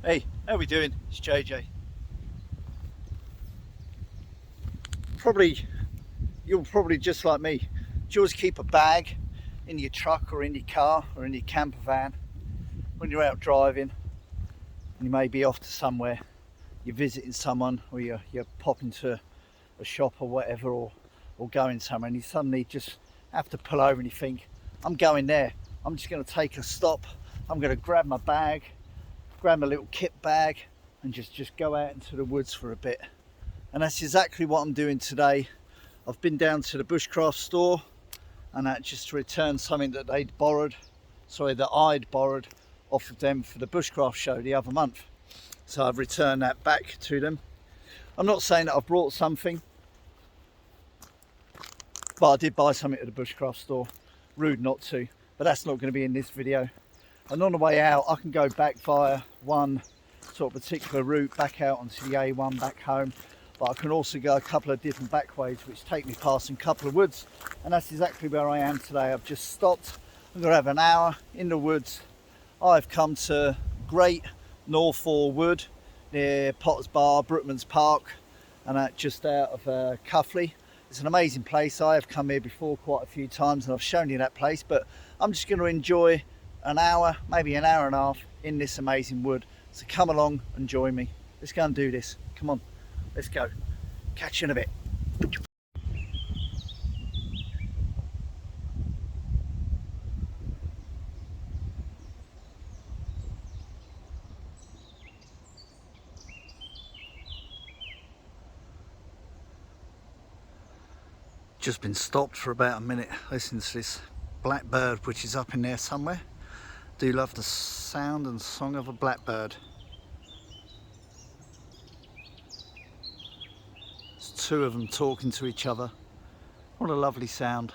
Hey, how we doing? It's JJ. You're probably just like me. Do you always keep a bag in your truck or in your car or in your camper van when you're out driving and you may be off to somewhere, you're visiting someone or you're popping to a shop or whatever, or going somewhere, and you suddenly just have to pull over and you think, I'm going there. I'm just going to take a stop. I'm going to grab my bag, grab my little kit bag and just go out into the woods for a bit. And that's exactly what I'm doing today. I've been down to the bushcraft store and just to return something that I'd borrowed off of them for the bushcraft show the other month. So I've returned that back to them. I'm not saying that I've brought something, but I did buy something at the bushcraft store. Rude not to, but that's not going to be in this video. And on the way out, I can go back via one sort of particular route back out onto the A1 back home, but I can also go a couple of different back ways which take me past a couple of woods, and that's exactly where I am today. I've just stopped. I'm going to have an hour in the woods. I've come to Great Northall Wood near Potters Bar, Brookman's Park, and that just out of Cuffley. It's an amazing place. I have come here before quite a few times and I've shown you that place, but I'm just going to enjoy an hour, maybe an hour and a half in this amazing wood. So come along and join me. Let's go and do this. Come on, let's go. Catch you in a bit. Just been stopped for about a minute. Listen to this blackbird which is up in there somewhere. Do love the sound and song of a blackbird. There's two of them talking to each other. What a lovely sound.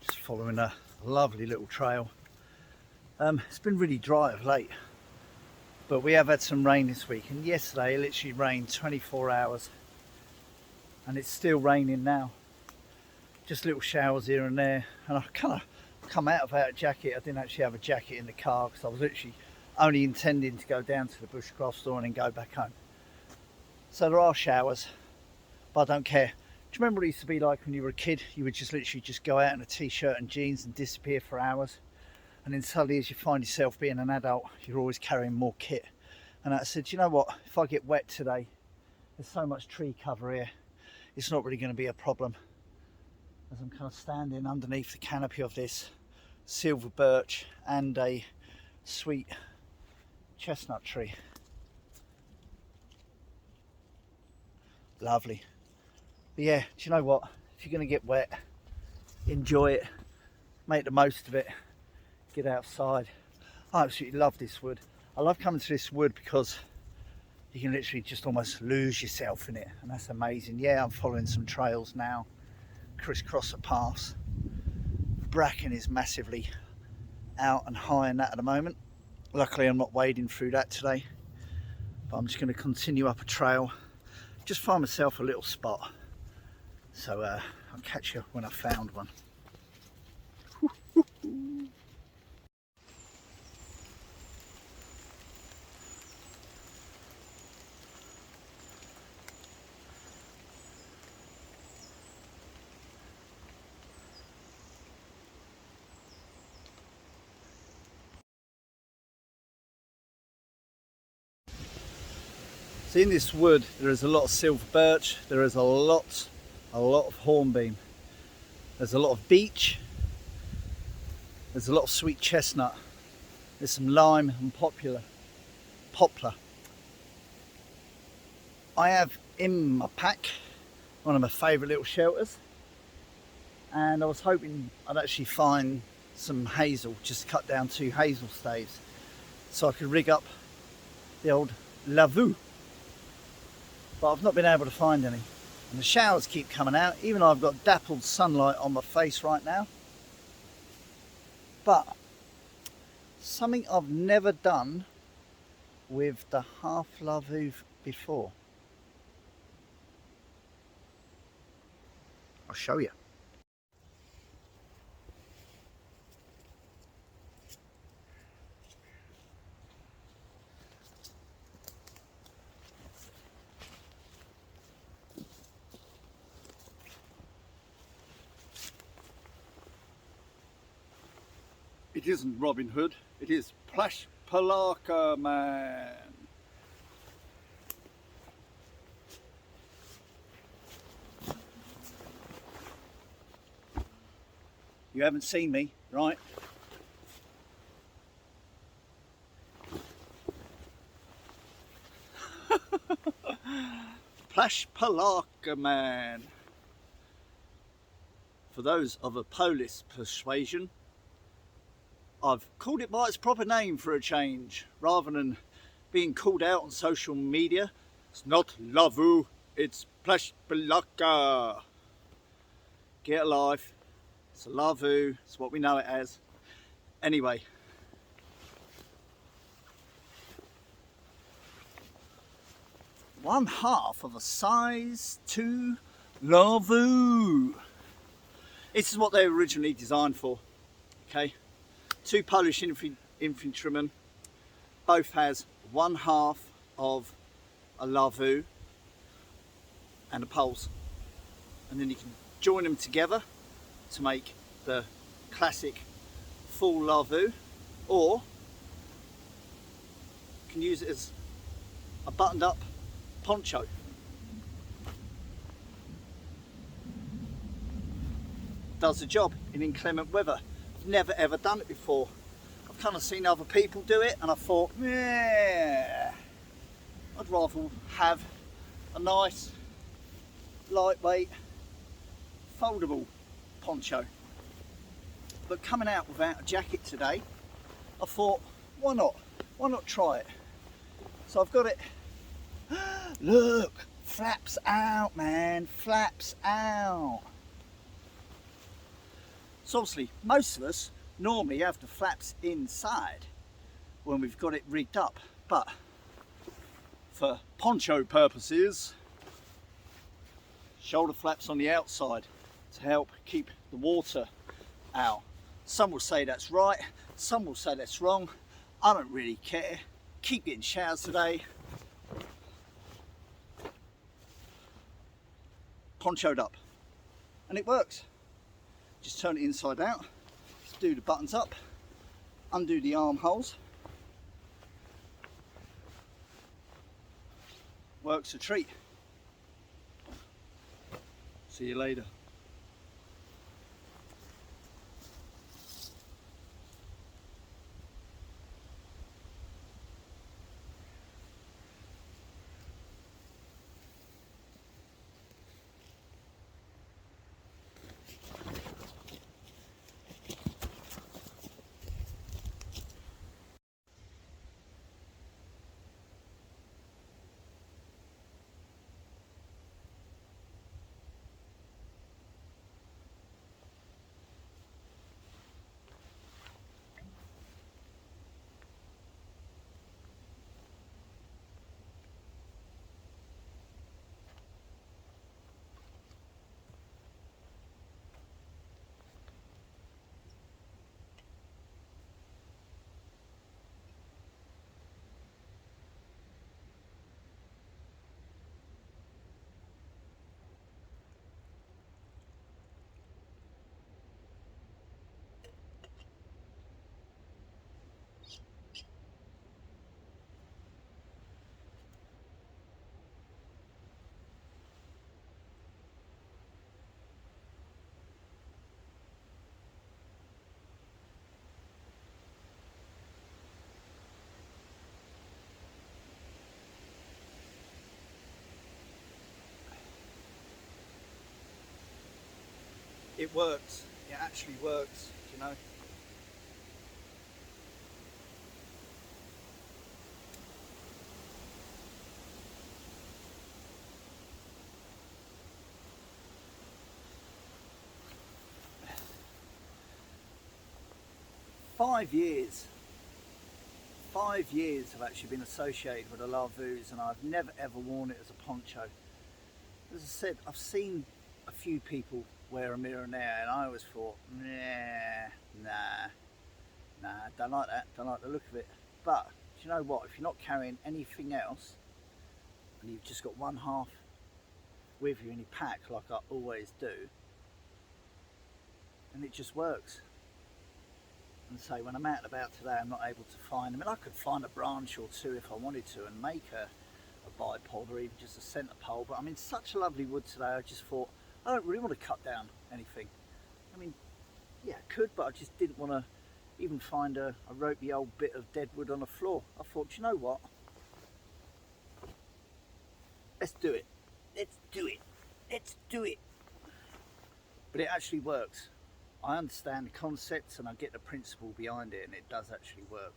Just following a lovely little trail. It's been really dry of late, but we have had some rain this week, and yesterday it literally rained 24 hours and it's still raining now. Just little showers here and there, and I kind of come out without a jacket. I didn't actually have a jacket in the car because I was literally only intending to go down to the bushcraft store and then go back home. So there are showers, but I don't care. Do you remember what it used to be like when you were a kid? You would just literally just go out in a t-shirt and jeans and disappear for hours, and then suddenly as you find yourself being an adult, you're always carrying more kit. And I said, you know what, if I get wet today, there's so much tree cover here, it's not really going to be a problem. As I'm kind of standing underneath the canopy of this silver birch and a sweet chestnut tree. Lovely. But yeah, do you know what? If you're going to get wet, enjoy it, make the most of it, get outside. I absolutely love this wood. I love coming to this wood because you can literally just almost lose yourself in it, and that's amazing. Yeah, I'm following some trails now, crisscross a path. Bracken is massively out and high in that at the moment. Luckily I'm not wading through that today, but I'm just going to continue up a trail, just find myself a little spot. So I'll catch you when I found one. So in this wood there is a lot of silver birch, there is a lot of hornbeam, there's a lot of beech, there's a lot of sweet chestnut, there's some lime and poplar. I have in my pack one of my favourite little shelters, and I was hoping I'd actually find some hazel, just cut down 2 hazel staves so I could rig up the old Lavvu. But I've not been able to find any, and the showers keep coming out, even though I've got dappled sunlight on my face right now. But something I've never done with the half Lavvu before. I'll show you. It isn't Robin Hood, it is Plash Palakta, man. You haven't seen me, right? Plash Palakta, man. For those of a Polish persuasion, I've called it by its proper name for a change, rather than being called out on social media. It's not Lavvu, it's Plash Palakta. Get a life. It's a Lavvu, it's what we know it as. Anyway. One half of a size 2 Lavvu. This is what they were originally designed for. Okay. 2 Polish infantrymen, both has one half of a Lavvu and a pulse, and then you can join them together to make the classic full Lavvu, or you can use it as a buttoned up poncho. Does the job in inclement weather. Never ever done it before. I've kind of seen other people do it and I thought, yeah, I'd rather have a nice lightweight foldable poncho. But coming out without a jacket today, I thought, why not try it? So I've got it. Look, flaps out, man, flaps out. So obviously most of us normally have the flaps inside when we've got it rigged up, but for poncho purposes, shoulder flaps on the outside to help keep the water out. Some will say that's right, some will say that's wrong. I don't really care. Keep getting showers today. Ponchoed up, and it works. Just turn it inside out, do the buttons up, undo the armholes. Works a treat. See you later. It works, it actually works, you know. Five years I've actually been associated with the Lavvus, and I've never ever worn it as a poncho. As I said, I've seen a few people wear a mirror now, and I always thought, nah, don't like that, don't like the look of it. But do you know what, if you're not carrying anything else and you've just got one half with you in your pack like I always do, and it just works. And so when I'm out and about today, I'm not able to find, I mean, I could find a branch or two if I wanted to and make a bipod or even just a centre pole, but I'm in such a lovely wood today, I just thought I don't really want to cut down anything. I mean, yeah, I could, but I just didn't want to even find a ropey old bit of dead wood on the floor. I thought, you know what, let's do it, let's do it, let's do it. But it actually works. I understand the concepts and I get the principle behind it, and it does actually work.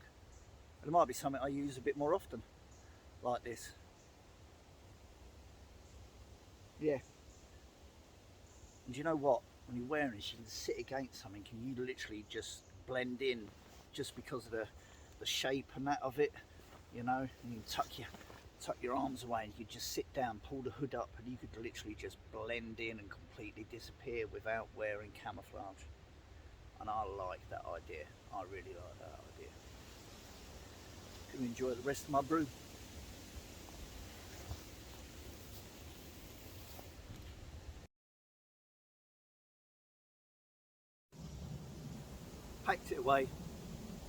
And it might be something I use a bit more often, like this. Yeah. And do you know what? When you're wearing this, you can sit against something and you literally just blend in just because of the shape and that of it, you know. And you can tuck your arms away and you just sit down, pull the hood up, and you could literally just blend in and completely disappear without wearing camouflage. And I like that idea. I really like that idea. Can enjoy the rest of my brew. Packed it away,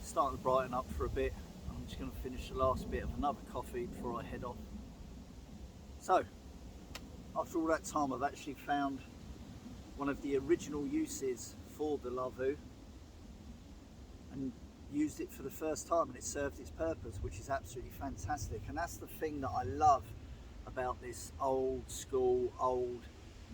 starting to brighten up for a bit. I'm just going to finish the last bit of another coffee before I head off. So, after all that time, I've actually found one of the original uses for the Lavvu and used it for the first time, and it served its purpose, which is absolutely fantastic. And that's the thing that I love about this old school, old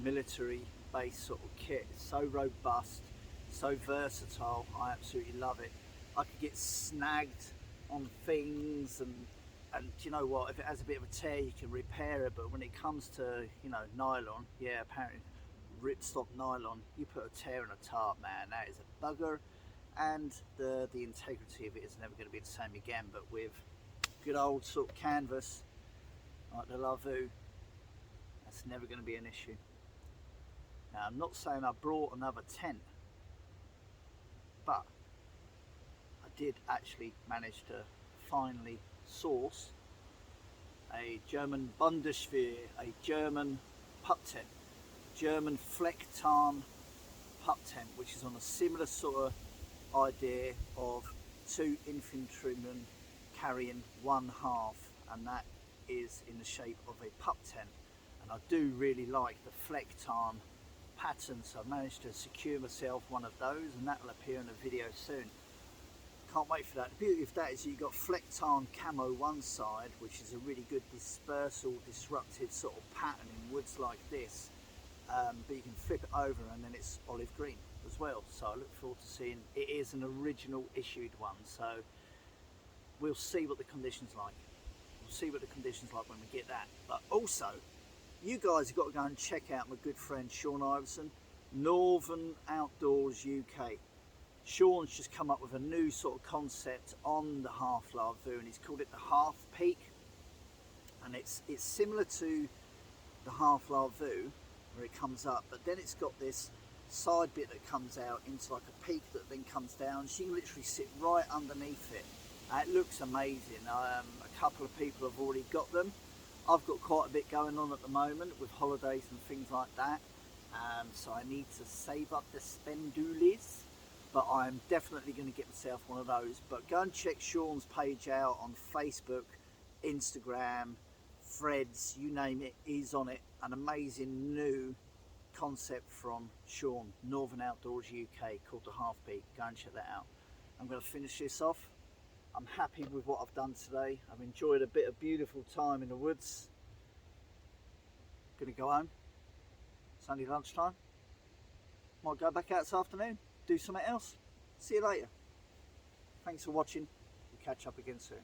military based sort of kit. It's so robust, so versatile. I absolutely love it. I could get snagged on things, and you know what, if it has a bit of a tear you can repair it, but when it comes to, you know, nylon, yeah, apparently ripstop nylon, you put a tear in a tarp, man, that is a bugger, and the integrity of it is never going to be the same again. But with good old sort of canvas like the Lavvu, that's never going to be an issue. Now, I'm not saying I brought another tent, but I did actually manage to finally source a German Bundeswehr, a German pup tent, German Flecktarn pup tent, which is on a similar sort of idea of two infantrymen carrying one half, and that is in the shape of a pup tent. And I do really like the Flecktarn pattern, so I've managed to secure myself one of those, and that will appear in a video soon. Can't wait for that. The beauty of that is you've got Flecktarn camo one side, which is a really good dispersal, disruptive sort of pattern in woods like this, but you can flip it over and then it's olive green as well. So I look forward to seeing, it is an original issued one, so we'll see what the conditions like. We'll see what the conditions like when we get that. But also, you guys have got to go and check out my good friend Sean Iverson, Northern Outdoors UK. Sean's just come up with a new sort of concept on the half Lavvu, and he's called it the half peak, and it's similar to the half Lavvu where it comes up, but then it's got this side bit that comes out into like a peak that then comes down. So you can literally sit right underneath it. It looks amazing. A couple of people have already got them. I've got quite a bit going on at the moment with holidays and things like that, so I need to save up the spendoolies, but I'm definitely going to get myself one of those. But go and check Sean's page out on Facebook, Instagram, Threads, you name it, he's on it. An amazing new concept from Sean, Northern Outdoors UK, called the Half Peak. Go and check that out. I'm going to finish this off. I'm happy with what I've done today. I've enjoyed a bit of beautiful time in the woods. Going to go home. It's only lunchtime. Might go back out this afternoon, do something else. See you later. Thanks for watching. We'll catch up again soon.